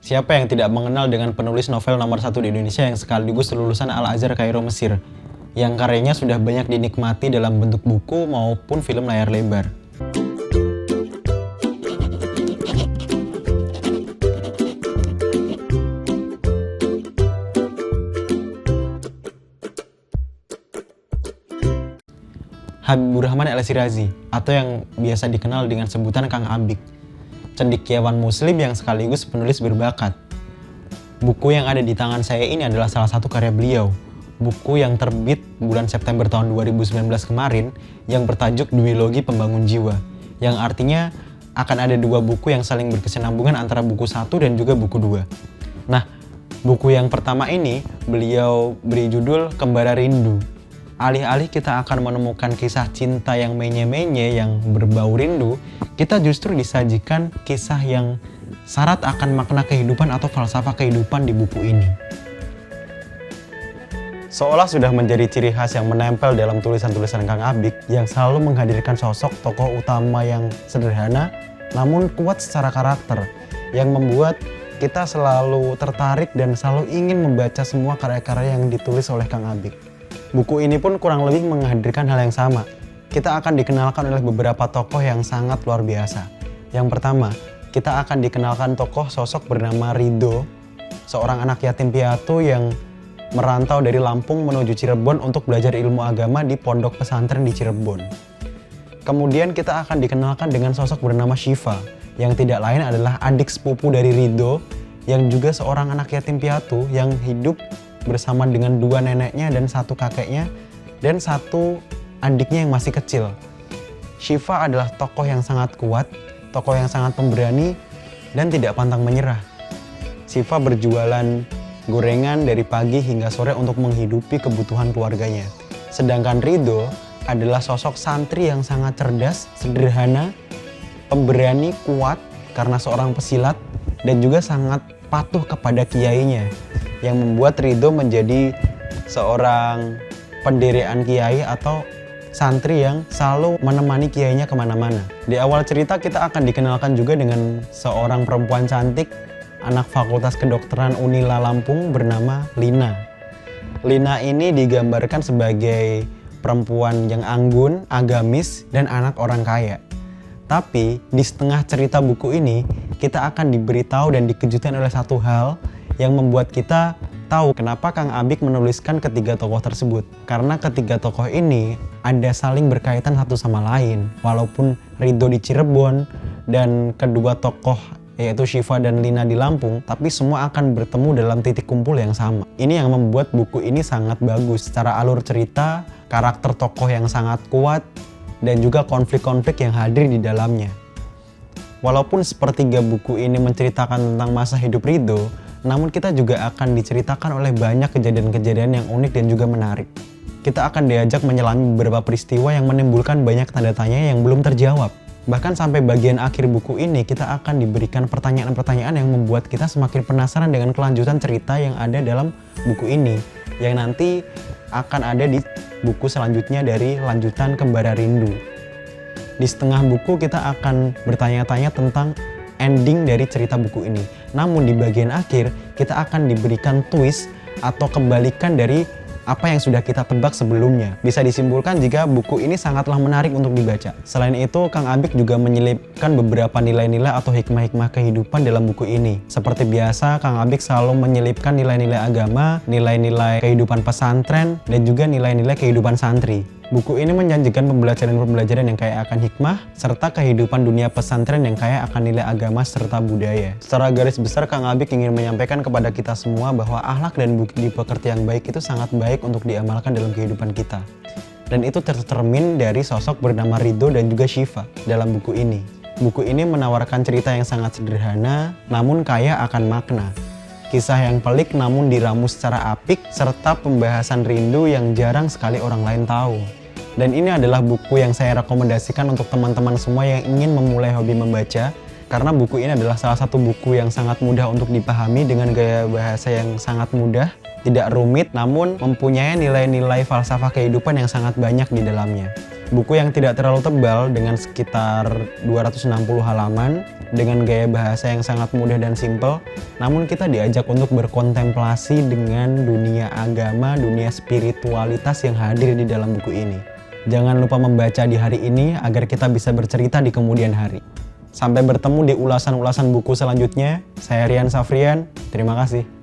Siapa yang tidak mengenal dengan penulis novel nomor 1 di Indonesia yang sekaligus lulusan Al-Azhar Kairo Mesir, yang karyanya sudah banyak dinikmati dalam bentuk buku maupun film layar lebar. Habibur Rahman El-Shirazi, atau yang biasa dikenal dengan sebutan Kang Abik, cendekiawan muslim yang sekaligus penulis berbakat. Buku yang ada di tangan saya ini adalah salah satu karya beliau, buku yang terbit bulan September tahun 2019 kemarin yang bertajuk Duologi Pembangun Jiwa, yang artinya akan ada dua buku yang saling berkesinambungan antara buku 1 dan juga buku 2. Nah, buku yang pertama ini beliau beri judul Kembara Rindu. Alih-alih kita akan menemukan kisah cinta yang menye-menye yang berbau rindu, kita justru disajikan kisah yang syarat akan makna kehidupan atau falsafah kehidupan di buku ini. Seolah sudah menjadi ciri khas yang menempel dalam tulisan-tulisan Kang Abik yang selalu menghadirkan sosok tokoh utama yang sederhana namun kuat secara karakter, yang membuat kita selalu tertarik dan selalu ingin membaca semua karya-karya yang ditulis oleh Kang Abik. Buku ini pun kurang lebih menghadirkan hal yang sama. Kita akan dikenalkan oleh beberapa tokoh yang sangat luar biasa. Yang pertama, kita akan dikenalkan tokoh sosok bernama Ridho, seorang anak yatim piatu yang merantau dari Lampung menuju Cirebon untuk belajar ilmu agama di pondok pesantren di Cirebon. Kemudian kita akan dikenalkan dengan sosok bernama Syifa, yang tidak lain adalah adik sepupu dari Ridho, yang juga seorang anak yatim piatu yang hidup bersama dengan dua neneknya dan satu kakeknya dan satu adiknya yang masih kecil. Syifa adalah tokoh yang sangat kuat, tokoh yang sangat pemberani dan tidak pantang menyerah. Syifa berjualan gorengan dari pagi hingga sore untuk menghidupi kebutuhan keluarganya. Sedangkan Ridho adalah sosok santri yang sangat cerdas, sederhana, pemberani, kuat karena seorang pesilat dan juga sangat patuh kepada kiainya, yang membuat Ridho menjadi seorang pendirian kiai atau santri yang selalu menemani kiainya kemana-mana. Di awal cerita kita akan dikenalkan juga dengan seorang perempuan cantik, anak Fakultas Kedokteran Unila Lampung bernama Lina. Lina ini digambarkan sebagai perempuan yang anggun, agamis, dan anak orang kaya. Tapi di setengah cerita buku ini, kita akan diberitahu dan dikejutkan oleh satu hal yang membuat kita tahu kenapa Kang Abik menuliskan ketiga tokoh tersebut. Karena ketiga tokoh ini ada saling berkaitan satu sama lain. Walaupun Ridho di Cirebon dan kedua tokoh yaitu Syifa dan Lina di Lampung, tapi semua akan bertemu dalam titik kumpul yang sama. Ini yang membuat buku ini sangat bagus secara alur cerita, karakter tokoh yang sangat kuat, dan juga konflik-konflik yang hadir di dalamnya. Walaupun sepertiga buku ini menceritakan tentang masa hidup Ridho, namun kita juga akan diceritakan oleh banyak kejadian-kejadian yang unik dan juga menarik. Kita akan diajak menyelami beberapa peristiwa yang menimbulkan banyak tanda tanya yang belum terjawab. Bahkan sampai bagian akhir buku ini kita akan diberikan pertanyaan-pertanyaan yang membuat kita semakin penasaran dengan kelanjutan cerita yang ada dalam buku ini, yang nanti akan ada di buku selanjutnya dari lanjutan Kembara Rindu. Di setengah buku kita akan bertanya-tanya tentang ending dari cerita buku ini. Namun di bagian akhir kita akan diberikan twist atau kebalikan dari apa yang sudah kita tebak sebelumnya. Bisa disimpulkan jika buku ini sangatlah menarik untuk dibaca. Selain itu, Kang Abik juga menyelipkan beberapa nilai-nilai atau hikmah-hikmah kehidupan dalam buku ini. Seperti biasa, Kang Abik selalu menyelipkan nilai-nilai agama, nilai-nilai kehidupan pesantren, dan juga nilai-nilai kehidupan santri. Buku ini menjanjikan pembelajaran-pembelajaran yang kaya akan hikmah, serta kehidupan dunia pesantren yang kaya akan nilai agama serta budaya. Secara garis besar, Kang Abik ingin menyampaikan kepada kita semua bahwa akhlak dan budi pekerti yang baik itu sangat baik untuk diamalkan dalam kehidupan kita. Dan itu tercermin dari sosok bernama Ridho dan juga Syifa dalam buku ini. Buku ini menawarkan cerita yang sangat sederhana, namun kaya akan makna. Kisah yang pelik namun diramu secara apik, serta pembahasan rindu yang jarang sekali orang lain tahu. Dan ini adalah buku yang saya rekomendasikan untuk teman-teman semua yang ingin memulai hobi membaca, karena buku ini adalah salah satu buku yang sangat mudah untuk dipahami dengan gaya bahasa yang sangat mudah, tidak rumit, namun mempunyai nilai-nilai falsafah kehidupan yang sangat banyak di dalamnya. Buku yang tidak terlalu tebal dengan sekitar 260 halaman dengan gaya bahasa yang sangat mudah dan simpel, namun kita diajak untuk berkontemplasi dengan dunia agama, dunia spiritualitas yang hadir di dalam buku ini. Jangan lupa membaca di hari ini agar kita bisa bercerita di kemudian hari. Sampai bertemu di ulasan-ulasan buku selanjutnya. Saya Rian Safrian, terima kasih.